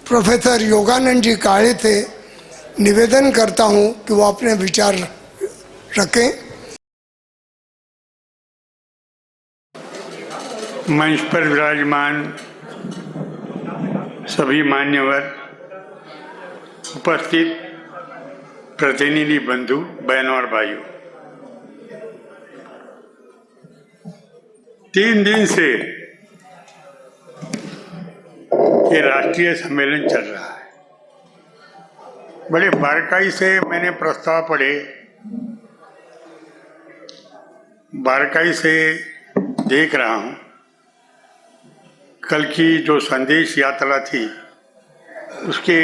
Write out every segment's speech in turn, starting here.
Professor Yogananda ji काळे थे निवेदन करता हूं कि वो अपने विचार रखें। मंच पर विराजमान सभी मान्यवर, उपस्थित प्रतिनिधि बंधु, बहनों और भाइयों, 3 दिन से ये राष्ट्रीय सम्मेलन चल रहा है। बड़े बारीकाई से मैंने प्रस्ताव पढ़े, बारीकाई से देख रहा हूं। कल की जो संदेश यात्रा थी उसके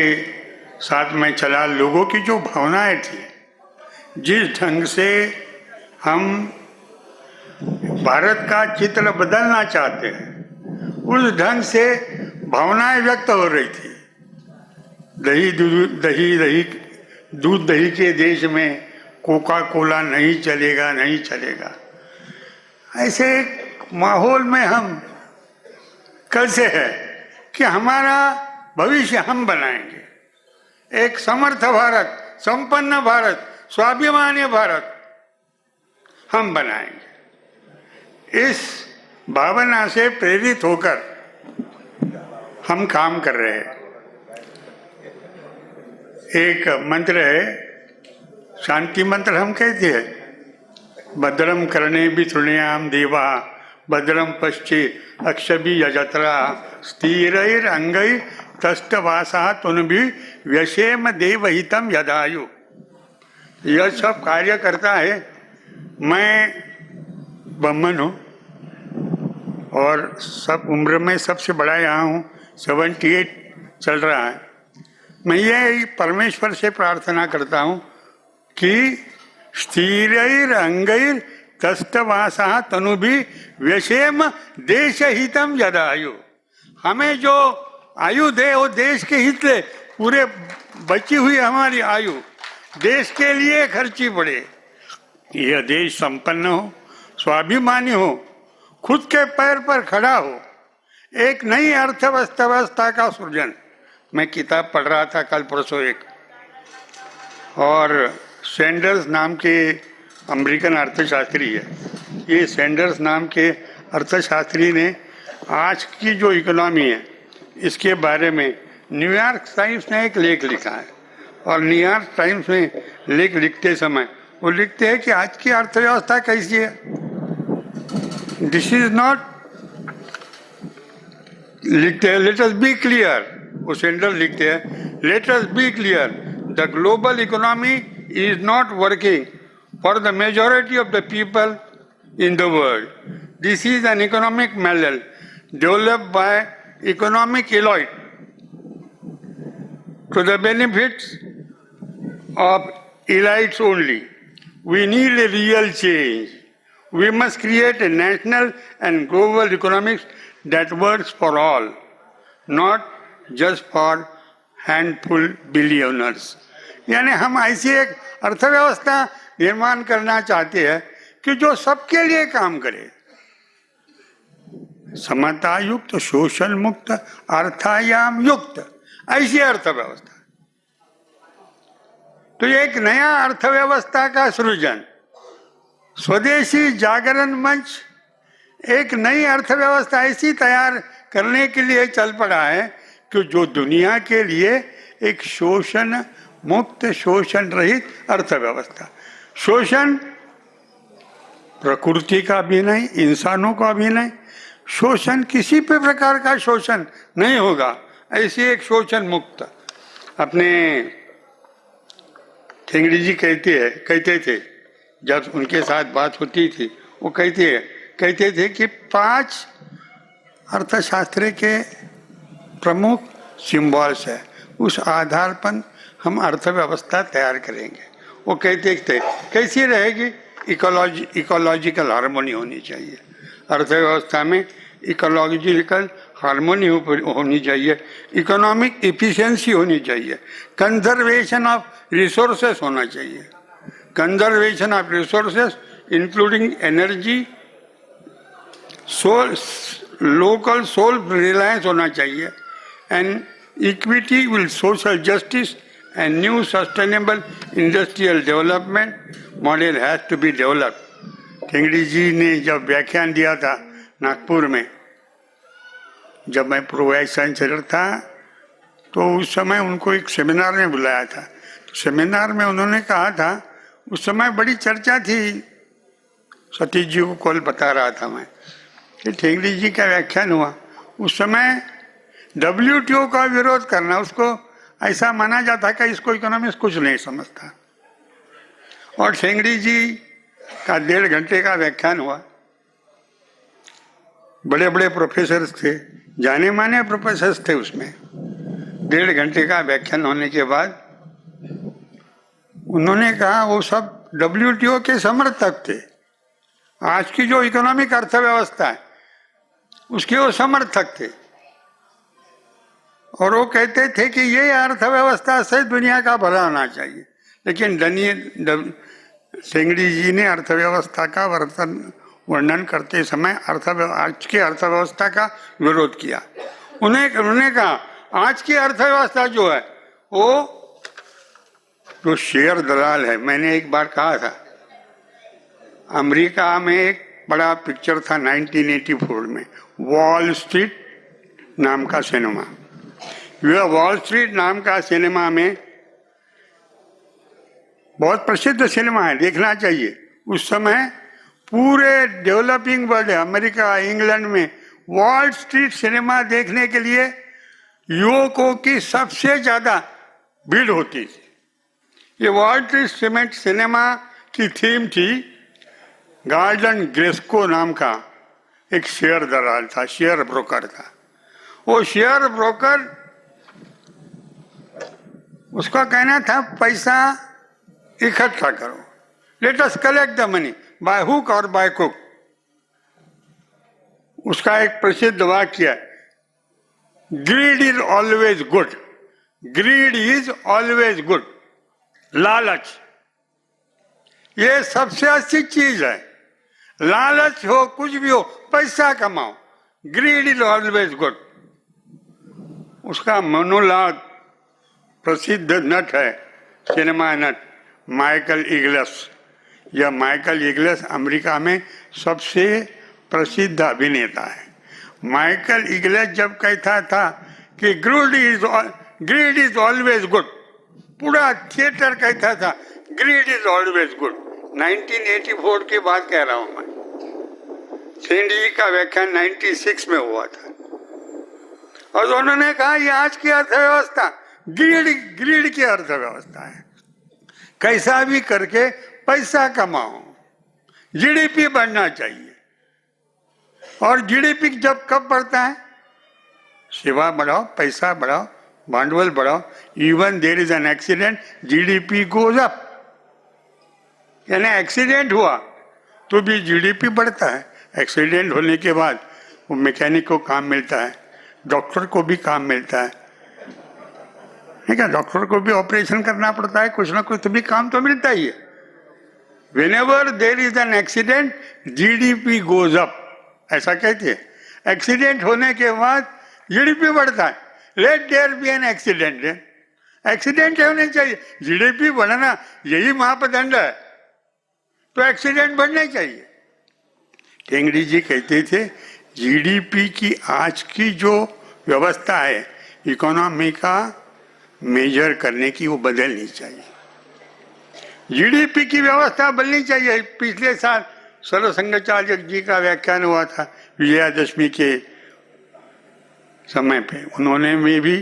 साथ में चला, लोगों की जो भावनाएं थी, जिस ढंग से हम भारत का चित्र बदलना चाहते हैं, उस ढंग से भावनाएं व्यक्त हो रही थी। दूध दही के देश में कोका कोला नहीं चलेगा, नहीं चलेगा। ऐसे माहौल में हम कल से है कि हमारा भविष्य हम बनाएंगे। एक समर्थ भारत, संपन्न भारत, स्वाभिमानी भारत हम बनाएंगे। इस भावना से प्रेरित होकर हम काम कर रहे हैं। एक मंत्र है, शांति मंत्र हम कहते हैं, भद्रम कर्णे वितृण्याम देवा भद्रम पश्चे अक्षभी यजत्रा स्थिरैरंगै तष्टवासा तुनभि व्यशेम देवहितम यदायु। यह सब कार्य करता है। मैं ब्राह्मण हूँ और सब उम्र में सबसे बड़ा यहाँ हूँ, 78 चल रहा है। मैं ये परमेश्वर से प्रार्थना करता हूँ कि स्थिरैर अंगैर तष्टवासा तनुभि व्यशेम देश हितम यदायु। हमें जो आयु दे वो देश के हित ले, पूरे बची हुई हमारी आयु देश के लिए खर्ची पड़े। यह देश संपन्न हो, स्वाभिमानी हो, खुद के पैर पर खड़ा हो, एक नई अर्थव्यवस्था का सृजन। मैं किताब पढ़ रहा था कल परसों एक, और सैंडर्स नाम के अमेरिकन अर्थशास्त्री है। ये सैंडर्स नाम के अर्थशास्त्री ने आज की जो इकोनॉमी है इसके बारे में न्यूयॉर्क टाइम्स ने एक लेख लिखा है। और न्यूयॉर्क टाइम्स में लेख लिखते समय वो लिखते हैं कि आज की अर्थव्यवस्था कैसी है। दिस इज नॉट, लिखते हैं, लेट अस बी क्लियर। वो सेंडर लिखते हैं, let us B clear, the global economy is not working for the majority of the people in the world. This is an economic model developed by economic elite to the benefits of elites only. We need a real change. We must create a national and global economics that works for all, not just for handful billionaires. यानी हम ऐसी एक अर्थव्यवस्था निर्माण करना चाहते हैं कि जो सबके लिए काम करे, समता युक्त, शोषण मुक्त, अर्थायाम युक्त, ऐसी अर्थव्यवस्था। तो ये एक नया अर्थव्यवस्था का सृजन, स्वदेशी जागरण मंच एक नई अर्थव्यवस्था ऐसी तैयार करने के लिए चल पड़ा है कि जो दुनिया के लिए एक शोषण मुक्त, शोषण रहित अर्थव्यवस्था। शोषण प्रकृति का भी नहीं, इंसानों का भी नहीं, शोषण किसी भी प्रकार का शोषण नहीं होगा, ऐसी एक शोषण मुक्त। अपने ठेंगड़ी जी कहते थे, जब उनके साथ बात होती थी, वो कहते थे कि 5 अर्थशास्त्र के प्रमुख सिंबल्स है, उस आधार पर हम अर्थव्यवस्था तैयार करेंगे। वो कहते थे कैसी रहेगी, इकोलॉजिकल हार्मोनी होनी चाहिए अर्थव्यवस्था में, इकोलॉजिकल हार्मोनी होनी चाहिए, इकोनॉमिक एफिशिएंसी होनी चाहिए, कंजर्वेशन ऑफ रिसोर्सेस होना चाहिए, conservation of resources including energy, local self reliance होना चाहिए, and equity with social justice and new sustainable industrial development model has to be developed. Thengadi ji ने जब व्याख्यान दिया था नागपुर में, जब मैं प्रो वाइस चांसलर था, तो उस समय उनको एक सेमिनार में बुलाया था। तो सेमिनार में उन्होंने कहा था, उस समय बड़ी चर्चा थी, सतीश जी को कल बता रहा था मैं कि ठेंगड़ी जी का व्याख्यान हुआ। उस समय WTO का विरोध करना, उसको ऐसा माना जाता कि इसको इकोनॉमिक्स कुछ नहीं समझता। और ठेंगड़ी जी का 1.5 घंटे का व्याख्यान हुआ। बड़े बड़े प्रोफेसर्स थे, जाने माने प्रोफेसर्स थे उसमें। 1.5 घंटे का व्याख्यान होने के बाद उन्होंने कहा वो सब WTO के समर्थक थे। आज की जो इकोनॉमिक अर्थव्यवस्था है उसके वो समर्थक थे, और वो कहते थे कि ये अर्थव्यवस्था से दुनिया का भला होना चाहिए। लेकिन ठेंगड़ी जी ने अर्थव्यवस्था का वर्णन करते समय आज की अर्थव्यवस्था का विरोध किया। उन्होंने कहा आज की अर्थव्यवस्था जो है वो जो शेयर दलाल है, मैंने एक बार कहा था, अमेरिका में एक बड़ा पिक्चर था 1984 में, वॉल स्ट्रीट नाम का सिनेमा। यह वॉल स्ट्रीट नाम का सिनेमा में बहुत प्रसिद्ध सिनेमा है, देखना चाहिए। उस समय पूरे डेवलपिंग वर्ल्ड, अमेरिका, इंग्लैंड में वॉल स्ट्रीट सिनेमा देखने के लिए युवकों की सबसे ज्यादा भीड़ होती थी। ये वॉल स्ट्रीट सिनेमा की थीम थी, गार्डन ग्रेस्को नाम का एक शेयर दलाल था, शेयर ब्रोकर था। वो शेयर ब्रोकर, उसका कहना था पैसा इकट्ठा करो, let us collect the money by hook और बाय कुक। उसका एक प्रसिद्ध वाक्य है, grid is always good, grid is always good. लालच ये सबसे अच्छी चीज है। लालच हो, कुछ भी हो, पैसा कमाओ, ग्रीड इज ऑलवेज गुड। उसका मोनोलॉग प्रसिद्ध नट है, सिनेमा नट माइकल इग्लस। यह माइकल इग्लस अमेरिका में सबसे प्रसिद्ध अभिनेता है। माइकल इग्लस जब कहता था कि ग्रीड इज ऑलवेज गुड, पूरा थिएटर कहता था ग्रीड इज ऑलवेज गुड। 1984 की बात कह रहा हूं मैं। ठेंगड़ी का व्याख्यान 96 में हुआ था, और उन्होंने कहा ये आज की अर्थव्यवस्था ग्रीड की अर्थव्यवस्था है। कैसा भी करके पैसा कमाओ, GDP बढ़ना चाहिए। और GDP जब कब बढ़ता है? सेवा बढ़ाओ, पैसा बढ़ाओ, भांडवल बढ़ाओ। Even there is an accident, GDP goes up. यानी एक्सीडेंट हुआ तो भी GDP बढ़ता है। एक्सीडेंट होने के बाद वो मैकेनिक को काम मिलता है, डॉक्टर को भी काम मिलता है, ठीक है, डॉक्टर को भी ऑपरेशन करना पड़ता है, कुछ ना कुछ तो भी काम तो मिलता ही है। Whenever there is an accident, GDP goes up, ऐसा कहते हैं। एक्सीडेंट होने के बाद GDP बढ़ता है। Let there be an accident, accident होने चाहिए, GDP बढ़ना, यही मापदंड है, तो एक्सीडेंट बढ़ने चाहिए। ठेंगड़ी जी कहते थे GDP की आज की जो व्यवस्था है इकोनॉमी का मेजर करने की, वो बदलनी चाहिए। GDP की व्यवस्था बदलनी चाहिए। पिछले साल सरसंघचालक जी का व्याख्यान हुआ था विजयादशमी के समय पे, उन्होंने में भी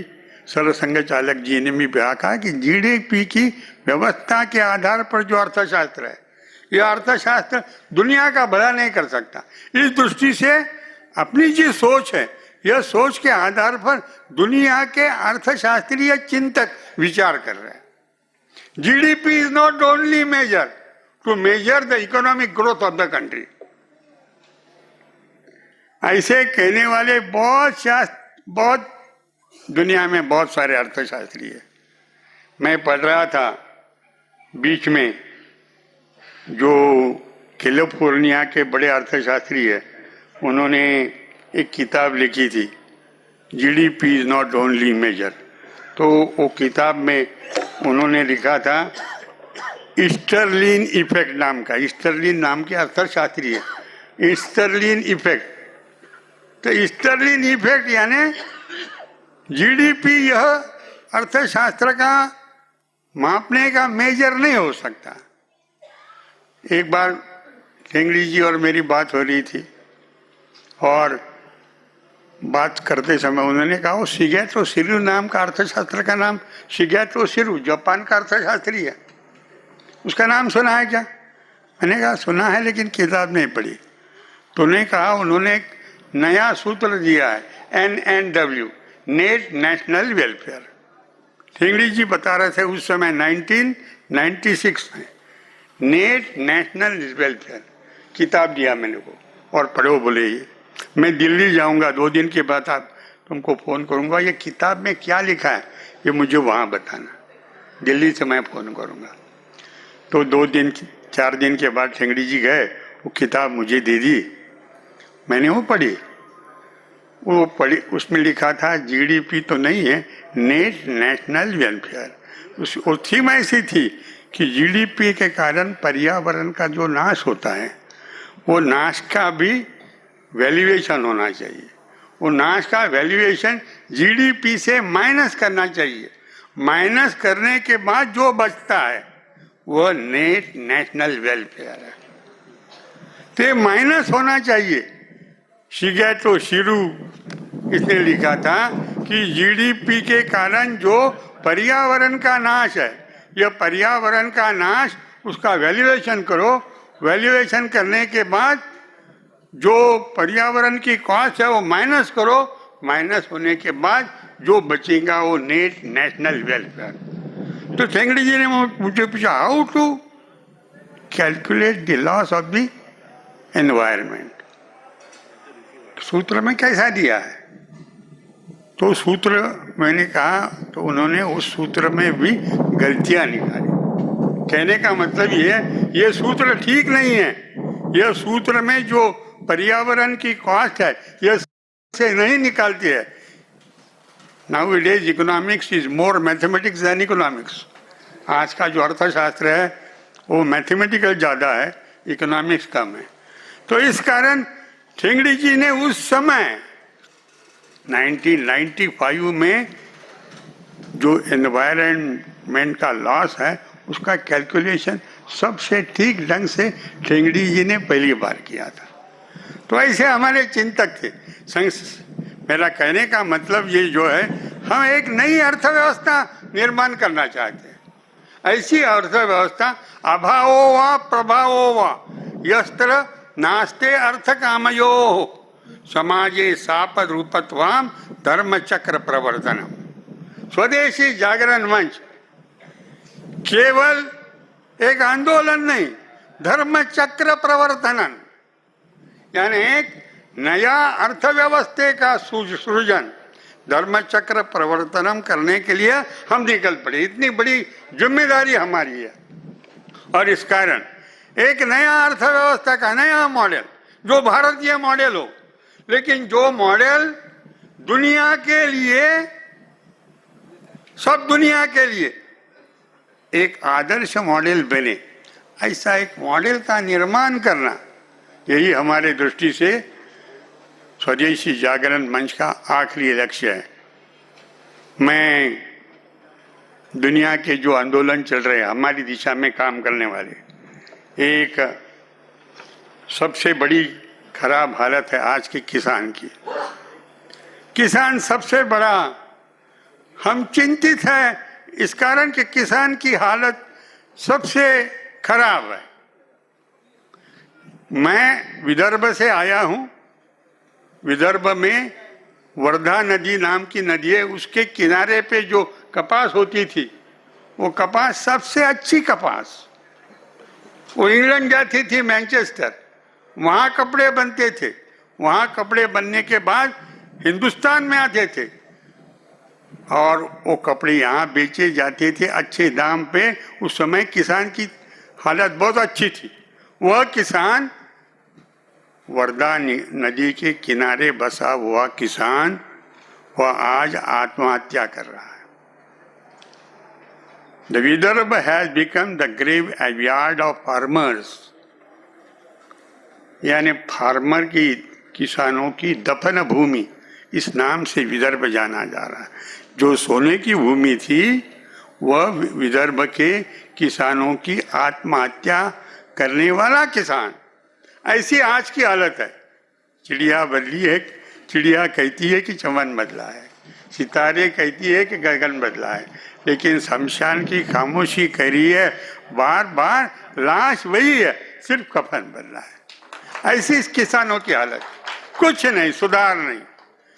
सरसंघचालक जी ने भी कहा कि GDP की व्यवस्था के आधार पर जो अर्थशास्त्र है, यह अर्थशास्त्र दुनिया का भला नहीं कर सकता। इस दृष्टि से अपनी जो सोच है, यह सोच के आधार पर दुनिया के अर्थशास्त्रीय चिंतक विचार कर रहे हैं। GDP is not only measure to measure the economic growth of the country. ऐसे कहने वाले बहुत दुनिया में बहुत सारे अर्थशास्त्री है। मैं पढ़ रहा था बीच में, जो कैलिफोर्निया के बड़े अर्थशास्त्री है, उन्होंने एक किताब लिखी थी GDP is not only measure. तो वो किताब में उन्होंने लिखा था स्टर्लिन इफेक्ट नाम का, स्टर्लिन नाम के अर्थशास्त्री है, स्टर्लिन इफेक्ट। तो स्टर्लिन इफेक्ट यानी जीडीपी यह अर्थशास्त्र का मापने का मेजर नहीं हो सकता। एक बार टेंगड़ी जी और मेरी बात हो रही थी और बात करते समय उन्होंने कहा वो शिगेतो शिरु नाम का अर्थशास्त्र का नाम, शिगेतो शिरु जापान का अर्थशास्त्री है, उसका नाम सुना है क्या? मैंने कहा सुना है लेकिन किताब नहीं पढ़ी। तो उन्होंने कहा उन्होंने एक नया सूत्र दिया है NNW, नेट नेशनल वेलफेयर। टेंगड़ी जी बता रहे थे उस समय 1996 में नेट नेशनल वेलफेयर किताब दिया मैंने को और पढ़ो बोले ये मैं दिल्ली जाऊंगा 2 दिन के बाद आप तुमको फ़ोन करूंगा, ये किताब में क्या लिखा है ये मुझे वहाँ बताना, दिल्ली से मैं फ़ोन करूंगा। तो 4 दिन के बाद टेंगड़ी जी गए, वो किताब मुझे दे दी, मैंने वो पढ़ी। उसमें लिखा था जीडीपी तो नहीं है, नेट नेशनल वेलफेयर। उस थीम ऐसी थी कि जीडीपी के कारण पर्यावरण का जो नाश होता है वो नाश का भी वैल्यूएशन होना चाहिए, वो नाश का वैल्यूएशन जीडीपी से माइनस करना चाहिए, माइनस करने के बाद जो बचता है वो नेट नेशनल वेलफेयर है। तो ये माइनस होना चाहिए। शिगेतो शिरु इसने लिखा था कि जीडीपी के कारण जो पर्यावरण का नाश है, यह पर्यावरण का नाश उसका वैल्यूएशन करो, वैल्यूएशन करने के बाद जो पर्यावरण की कॉस्ट है वो माइनस करो, माइनस होने के बाद जो बचेगा वो नेट नेशनल वेलफेयर। तो टेंगड़ी जी ने मुझे पूछा how to calculate the loss of the environment, सूत्र में कैसा दिया है? तो सूत्र मैंने कहा तो उन्होंने उस सूत्र में भी गलतियां निकाली। कहने का मतलब ये है ये सूत्र ठीक नहीं है, यह सूत्र में जो पर्यावरण की कॉस्ट है यह से नहीं निकालती है। Nowadays economics is more mathematics than economics. आज का जो अर्थशास्त्र है वो मैथमेटिकल ज़्यादा है, इकोनॉमिक्स कम है। तो इस कारण टेंगड़ी जी ने उस समय 1995 में जो एनवायरनमेंट का लॉस है उसका कैलकुलेशन सबसे ठीक ढंग से टेंगड़ी जी ने पहली बार किया था। तो ऐसे हमारे चिंतक थे। मेरा कहने का मतलब ये जो है हम एक नई अर्थव्यवस्था निर्माण करना चाहते हैं। ऐसी अर्थव्यवस्था अभावो वा प्रभावो वा यस्त्र नास्ते अर्थ कामयो समाजे सापद रूपत्वाम धर्म चक्र प्रवर्तनम। स्वदेशी जागरण मंच केवल एक आंदोलन नहीं, धर्म चक्र प्रवर्तन यानी एक नया अर्थव्यवस्था का सृजन, धर्म चक्र प्रवर्तनम करने के लिए हम निकल पड़े। इतनी बड़ी जिम्मेदारी हमारी है और इस कारण एक नया अर्थव्यवस्था का नया मॉडल जो भारतीय मॉडल हो, लेकिन जो मॉडल दुनिया के लिए, सब दुनिया के लिए एक आदर्श मॉडल बने, ऐसा एक मॉडल का निर्माण करना, यही हमारे दृष्टि से स्वदेशी जागरण मंच का आखिरी लक्ष्य है। मैं दुनिया के जो आंदोलन चल रहे हैं हमारी दिशा में काम करने वाले, एक सबसे बड़ी खराब हालत है आज के किसान की। किसान सबसे बड़ा, हम चिंतित हैं इस कारण कि किसान की हालत सबसे खराब है। मैं विदर्भ से आया हूँ। विदर्भ में वर्धा नदी नाम की नदी है, उसके किनारे पे जो कपास होती थी वो कपास सबसे अच्छी कपास, वो इंग्लैंड जाती थी, मैनचेस्टर, वहाँ कपड़े बनते थे, वहाँ कपड़े बनने के बाद हिंदुस्तान में आते थे और वो कपड़े यहाँ बेचे जाते थे अच्छे दाम पे। उस समय किसान की हालत बहुत अच्छी थी। वह किसान, वर्धा नदी के किनारे बसा हुआ किसान वह आज आत्महत्या कर रहा है। The Vidarbha has become the graveyard of farmers, यानी फार्मर की, किसानों की दफन भूमि, इस नाम से विदर्भ जाना जा रहा है। जो सोने की भूमि थी वह विदर्भ के किसानों की आत्महत्या करने वाला किसान। ऐसी आज की हालत है। चिड़िया बदली है, चिड़िया कहती है कि चमन बदला है, सितारे कहती है कि गगन बदला है, लेकिन शमशान की खामोशी कह रही है बार बार लाश वही है, सिर्फ कफन बदला है। ऐसी इस किसानों की हालत, कुछ नहीं, सुधार नहीं।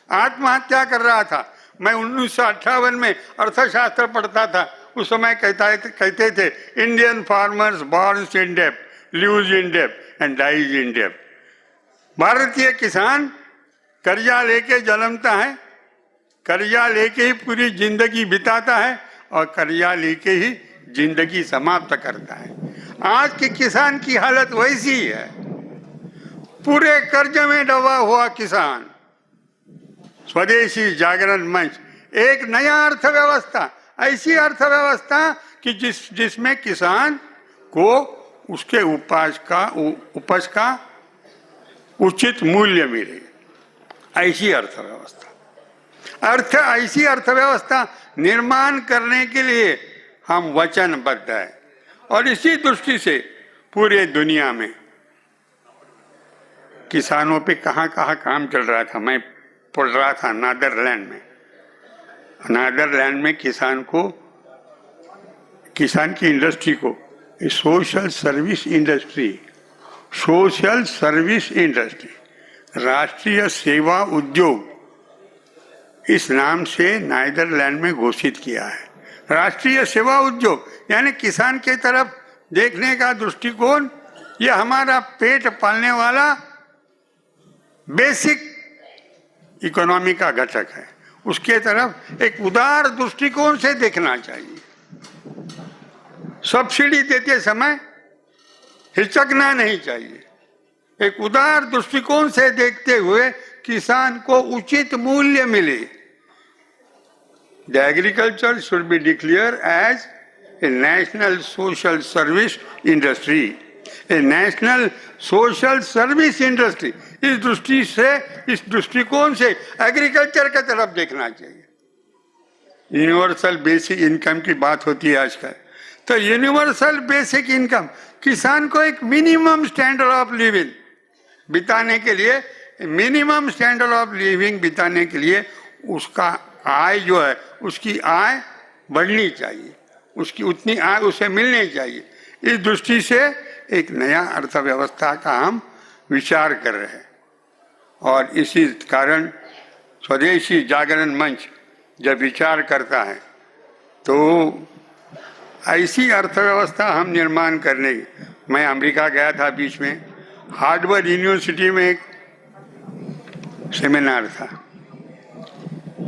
आत्महत्या कर रहा था। मैं 1958 में अर्थशास्त्र पढ़ता था, उस समय कहते थे इंडियन फार्मर्स बॉर्न्स इन डेब्ट, लिव्स इन डेब्ट एंड डाइज इन डेब्ट। भारतीय किसान कर्जा लेके जन्मता है, कर्जा लेके ही पूरी जिंदगी बिताता है और कर्जा लेके ही जिंदगी समाप्त करता है। आज के किसान की हालत वैसी है, पूरे कर्ज में डूबा हुआ किसान। स्वदेशी जागरण मंच एक नया अर्थव्यवस्था, ऐसी अर्थव्यवस्था कि जिसमें किसान को उसके उपज का उचित मूल्य मिले, ऐसी अर्थव्यवस्था। ऐसी अर्थव्यवस्था निर्माण करने के लिए हम वचनबद्ध हैं। और इसी दृष्टि से पूरे दुनिया में किसानों पे कहाँ कहाँ काम चल रहा था। मैं पढ़ रहा था नीदरलैंड में किसान की इंडस्ट्री को सोशल सर्विस इंडस्ट्री, राष्ट्रीय सेवा उद्योग, इस नाम से नीदरलैंड में घोषित किया है। राष्ट्रीय सेवा उद्योग यानी किसान के तरफ देखने का दृष्टिकोण, यह हमारा पेट पालने वाला बेसिक इकोनॉमी का घटक है। उसके तरफ एक उदार दृष्टिकोण से देखना चाहिए। सब्सिडी देते समय हिचकना नहीं चाहिए। एक उदार दृष्टिकोण से देखते हुए किसान को उचित मूल्य मिले। The agriculture should be declared as a national social service industry, a national social service industry. इस दृष्टि से, इस दृष्टिकोण से एग्रीकल्चर की तरफ देखना चाहिए। यूनिवर्सल बेसिक इनकम की बात होती है आजकल, तो यूनिवर्सल बेसिक इनकम किसान को एक मिनिमम स्टैंडर्ड ऑफ लिविंग बिताने के लिए, मिनिमम स्टैंडर्ड ऑफ लिविंग बिताने के लिए उसका आय जो है, उसकी आय बढ़नी चाहिए, उसकी उतनी आय उसे मिलनी चाहिए। इस दृष्टि से एक नया अर्थव्यवस्था का हम विचार कर रहे हैं। और इसी कारण स्वदेशी जागरण मंच जब विचार करता है तो ऐसी अर्थव्यवस्था हम निर्माण करने। मैं अमेरिका गया था बीच में, हार्वर्ड यूनिवर्सिटी में एक सेमिनार था,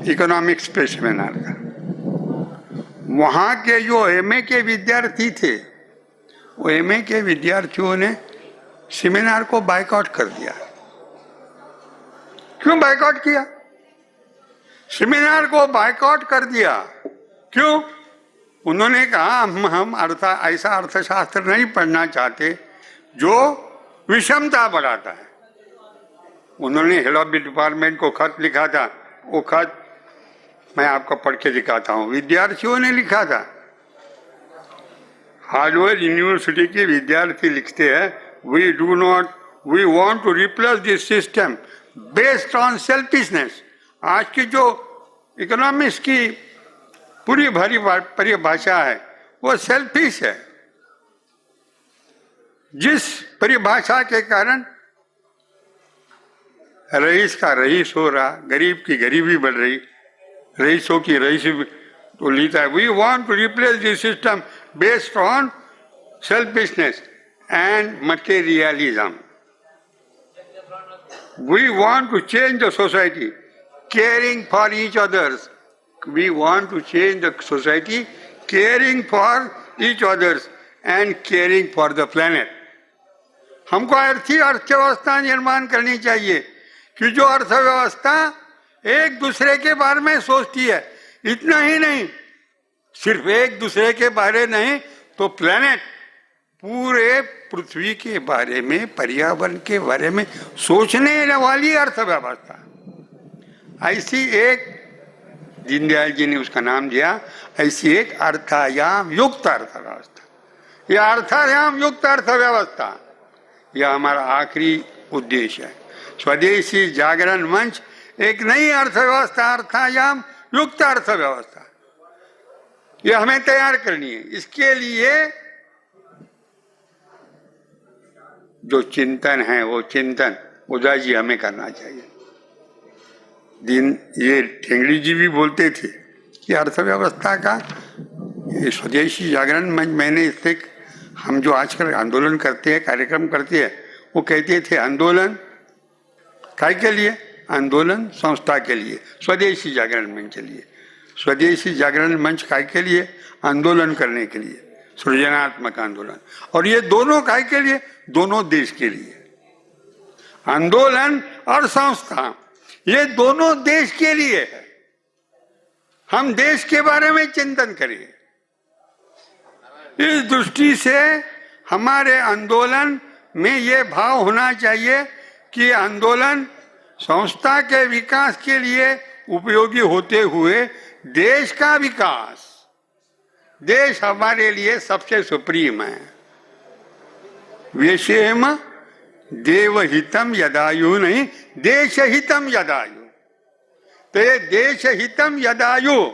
इकोनॉमिक्स पे सेमिनार था। वहाँ के जो एमए के विद्यार्थी थे, वो एमए के विद्यार्थियों ने सेमिनार को बायकॉट कर दिया। क्यों बायकॉट किया? सेमिनार को बायकॉट कर दिया क्यों? उन्होंने कहा हम ऐसा अर्थशास्त्र नहीं पढ़ना चाहते जो विषमता बढ़ाता है। उन्होंने हेड ऑफ द डिपार्टमेंट को खत लिखा था। वो खत मैं आपको पढ़ के दिखाता हूँ। विद्यार्थियों ने लिखा था, हार्वर्ड यूनिवर्सिटी के विद्यार्थी लिखते हैं, we want to replace this system based on selfishness. आज की जो इकोनॉमिक्स की पूरी भरी परिभाषा है वो सेल्फिश है, जिस परिभाषा के कारण रईस का रईस हो रहा, गरीब की गरीबी बढ़ रही, रईसों की रईसी तो लेता है। We want to replace this system based on selfishness and materialism. We want to change the society caring for each others. We want to change the society caring for each others and caring for the planet. हमको ऐसी अर्थव्यवस्था निर्माण करनी चाहिए कि जो अर्थव्यवस्था एक दूसरे के बारे में सोचती है। इतना ही नहीं, सिर्फ एक दूसरे के बारे नहीं तो प्लेनेट, पूरे पृथ्वी के बारे में, पर्यावरण के बारे में सोचने वाली अर्थव्यवस्था। ऐसी एक, दीनदयाल जी ने उसका नाम दिया, ऐसी एक अर्थायाम युक्त अर्थव्यवस्था। यह अर्थायाम युक्त अर्थव्यवस्था, यह हमारा आखिरी उद्देश्य है। स्वदेशी जागरण मंच एक नई अर्थव्यवस्था, अर्थायाम युक्त अर्थव्यवस्था, यह हमें तैयार करनी है। इसके लिए जो चिंतन है वो चिंतन उदय जी हमें करना चाहिए। ये ठेंगड़ी जी भी बोलते थे कि अर्थव्यवस्था का ये स्वदेशी जागरण मंच, मैंने इससे, हम जो आजकल आंदोलन करते हैं, कार्यक्रम करते हैं, वो कहते थे आंदोलन काय के लिए? आंदोलन संस्था के लिए, स्वदेशी जागरण मंच के लिए। स्वदेशी जागरण मंच काय के लिए? आंदोलन करने के लिए, सृजनात्मक आंदोलन। और ये दोनों काय के लिए? दोनों देश के लिए। आंदोलन और संस्था ये दोनों देश के लिए है। हम देश के बारे में चिंतन करें। इस दृष्टि से हमारे आंदोलन में ये भाव होना चाहिए कि आंदोलन संस्था के विकास के लिए उपयोगी होते हुए देश का विकास, देश हमारे लिए सबसे सुप्रीम है। वेशेम देवहितम यदायु, नहीं देश हितम यदायु। तो ये देश हितम यदायु,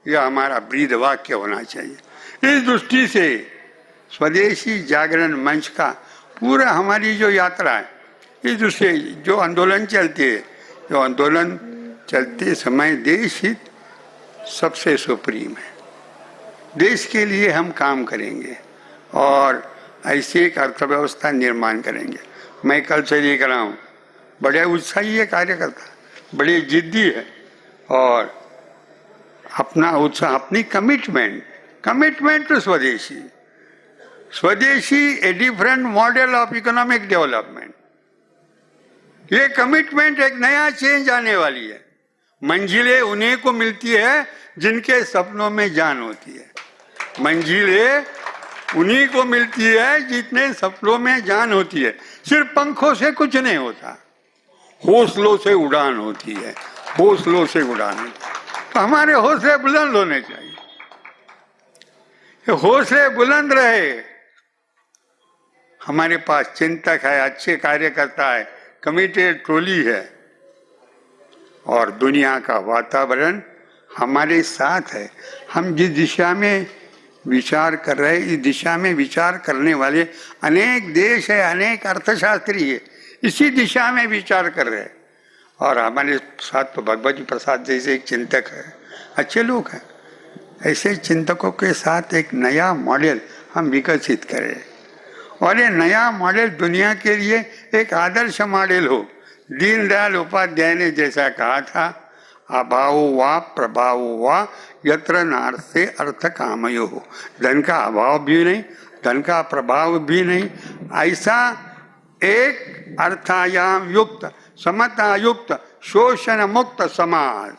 यह हमारा ब्रीद वाक्य होना चाहिए। इस दृष्टि से स्वदेशी जागरण मंच का पूरा हमारी जो यात्रा है, इस दृष्टि जो आंदोलन चलते है, जो आंदोलन चलते समय देश हित सबसे सुप्रीम है। देश के लिए हम काम करेंगे और ऐसे एक अर्थव्यवस्था निर्माण करेंगे। मैं कल से देख रहा हूँ, बड़े उत्साही है कार्यकर्ता, बड़े जिद्दी है, और अपना उत्साह, अपनी कमिटमेंट टू स्वदेशी, a different model of economic development. ये कमिटमेंट एक नया चेंज आने वाली है। मंजिलें उन्हीं को मिलती है जिनके सपनों में जान होती है। मंजिलें उन्हीं को मिलती है जितने सपनों में जान होती है। सिर्फ पंखों से कुछ नहीं होता, हौसलों से उड़ान होती है, हौसलों से उड़ान। तो हमारे हौसले बुलंद होने चाहिए, हौसले बुलंद रहे। हमारे पास चिंतक है, अच्छे कार्यकर्ता है, कमिटेड टोली है, और दुनिया का वातावरण हमारे साथ है। हम जिस दिशा में विचार कर रहे हैं, इस दिशा में विचार करने वाले अनेक देश है, अनेक अर्थशास्त्री है, इसी दिशा में विचार कर रहे हैं। और हमारे साथ तो भगवती प्रसाद जैसे एक चिंतक है, अच्छे लोग हैं। ऐसे चिंतकों के साथ एक नया मॉडल हम विकसित करें, और ये नया मॉडल दुनिया के लिए एक आदर्श मॉडल हो। दीनदयाल उपाध्याय ने जैसा कहा था, अभाव वा प्रभाव वा यत्र नार्थे अर्थ कामयो हो। धन का अभाव भी नहीं, धन का प्रभाव भी नहीं, ऐसा एक अर्थायाम युक्त, समता युक्त, शोषण मुक्त समाज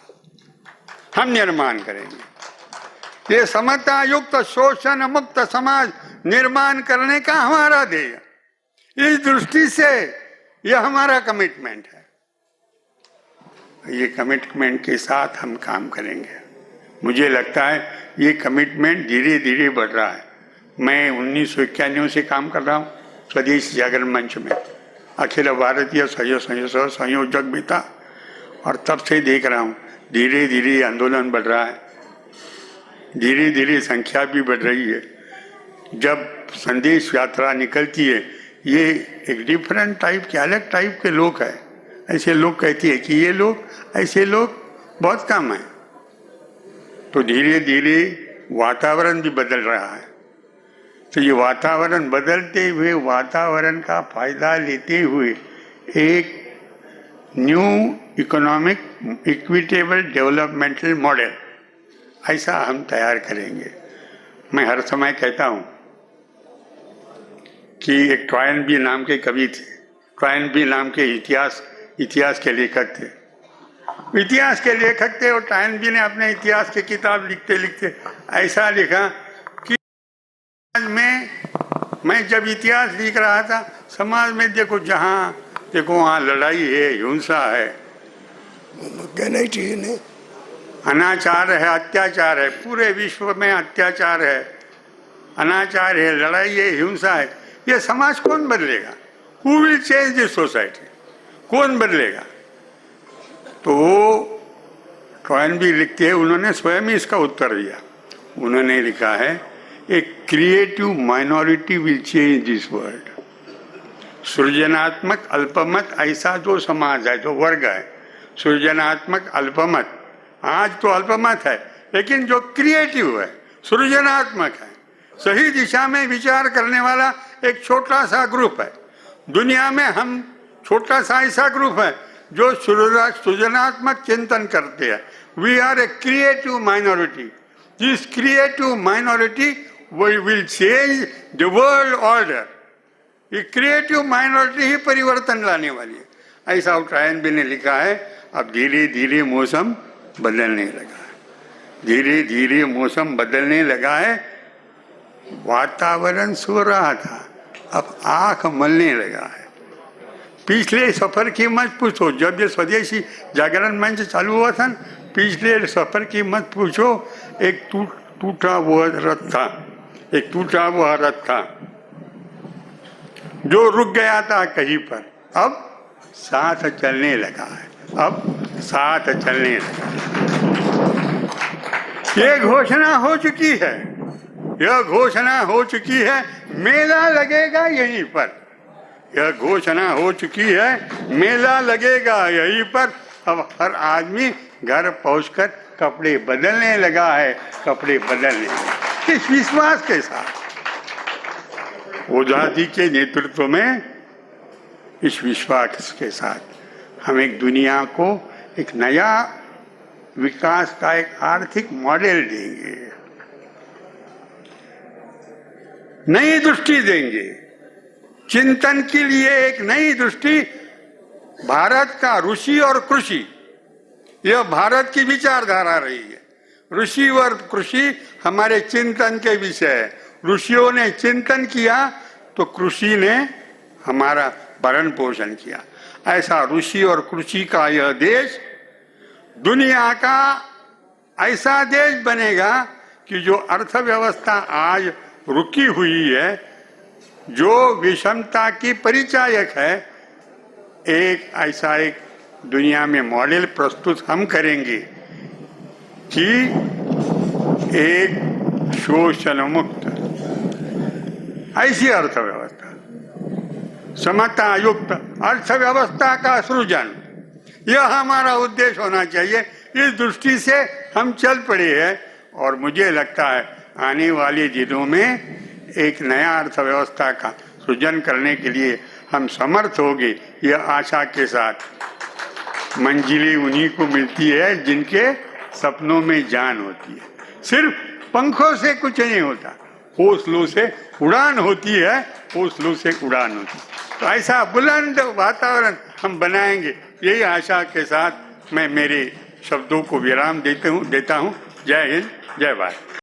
हम निर्माण करेंगे। ये समता युक्त, शोषण मुक्त समाज निर्माण करने का हमारा ध्येय, इस दृष्टि से यह हमारा कमिटमेंट है। ये कमिटमेंट के साथ हम काम करेंगे। मुझे लगता है ये कमिटमेंट धीरे धीरे बढ़ रहा है। मैं 1991 से काम कर रहा हूँ स्वदेश जागरण मंच में, अखिल भारतीय संयोजक भी था, और तब से देख रहा हूँ धीरे धीरे आंदोलन बढ़ रहा है, धीरे धीरे संख्या भी बढ़ रही है। जब संदेश यात्रा निकलती है, ये एक डिफरेंट टाइप के, अलग टाइप के लोग हैं। ऐसे लोग कहती है कि ये लोग, ऐसे लोग बहुत कम हैं। तो धीरे धीरे वातावरण भी बदल रहा है। तो ये वातावरण बदलते हुए, वातावरण का फायदा लेते हुए एक new economic equitable developmental model ऐसा हम तैयार करेंगे। मैं हर समय कहता हूँ कि एक ट्रायन बी नाम के कवि थे, ट्रायन बी नाम के इतिहास के लेखक थे। इतिहास के लेखक थे और टाइनबी ने अपने इतिहास की किताब लिखते लिखते ऐसा लिखा कि मैं जब इतिहास लिख रहा था, समाज में देखो जहाँ देखो वहाँ लड़ाई है, हिंसा है, कहना ही चाहिए नहीं। अनाचार है, अत्याचार है, पूरे विश्व में अत्याचार है, अनाचार है, लड़ाई है, हिंसा है। ये समाज कौन बदलेगा? Who will change this society? कौन बदलेगा? तो टॉयनबी लिखते हैं, उन्होंने स्वयं इसका उत्तर दिया। उन्होंने लिखा है, ए creative minority will change this world. सृजनात्मक अल्पमत ऐसा जो समाज है, जो वर्ग है, सृजनात्मक अल्पमत, आज तो अल्पमत है, लेकिन जो क्रिएटिव है, सृजनात्मक है, सही दिशा में विचार करने वाला एक छोटा सा ग्रुप है। दुनिया में हम छोटा सा ऐसा ग्रुप है जो सृजनात्मक चिंतन करते हैं। We are a creative minority. This creative minority will change the world order. ये क्रिएटिव माइनॉरिटी ही परिवर्तन लाने वाली है, ऐसा टायनबी ने लिखा है। अब धीरे धीरे मौसम बदलने लगा है, धीरे धीरे मौसम बदलने लगा है। वातावरण सो रहा था, अब आंख मलने लगा है। पिछले सफर की मत पूछो, जब ये स्वदेशी जागरण मंच चालू हुआ था, पिछले सफर की मत पूछो। एक टूटा हुआ रथ था, एक टूटा हुआ रथ था जो रुक गया था कहीं पर, अब साथ चलने लगा है, अब साथ चलने लगा। ये घोषणा हो चुकी है, यह घोषणा हो चुकी है, मेला लगेगा यहीं पर। यह घोषणा हो चुकी है, मेला लगेगा यहीं पर। अब हर आदमी घर पहुंचकर कपड़े बदलने लगा है, कपड़े बदलने लगा। इस विश्वास के साथ, आजादी के नेतृत्व में, इस विश्वास के साथ हम एक दुनिया को एक नया विकास का एक आर्थिक मॉडल देंगे, नई दृष्टि देंगे, चिंतन के लिए एक नई दृष्टि। भारत का ऋषि और कृषि, यह भारत की विचारधारा रही है। ऋषि और कृषि हमारे चिंतन के विषय है। ऋषियों ने चिंतन किया तो कृषि ने हमारा भरण पोषण किया। ऐसा ऋषि और कृषि का यह देश दुनिया का ऐसा देश बनेगा कि जो अर्थव्यवस्था आज रुकी हुई है, जो विषमता की परिचायक है, एक ऐसा एक दुनिया में मॉडल प्रस्तुत हम करेंगे कि एक शोषण मुक्त ऐसी अर्थव्यवस्था, समता युक्त अर्थव्यवस्था का सृजन, यह हमारा उद्देश्य होना चाहिए। इस दृष्टि से हम चल पड़े हैं और मुझे लगता है आने वाले दिनों में एक नया अर्थव्यवस्था का सृजन करने के लिए हम समर्थ होंगे। यह आशा के साथ मंजिलें उन्हीं को मिलती है जिनके सपनों में जान होती है। सिर्फ पंखों से कुछ नहीं होता, हौसलों से उड़ान होती है, हौसलों से उड़ान होती है। तो ऐसा बुलंद वातावरण हम बनाएंगे, यही आशा के साथ मैं मेरे शब्दों को विराम देता हूँ। जय हिंद, जय भारत।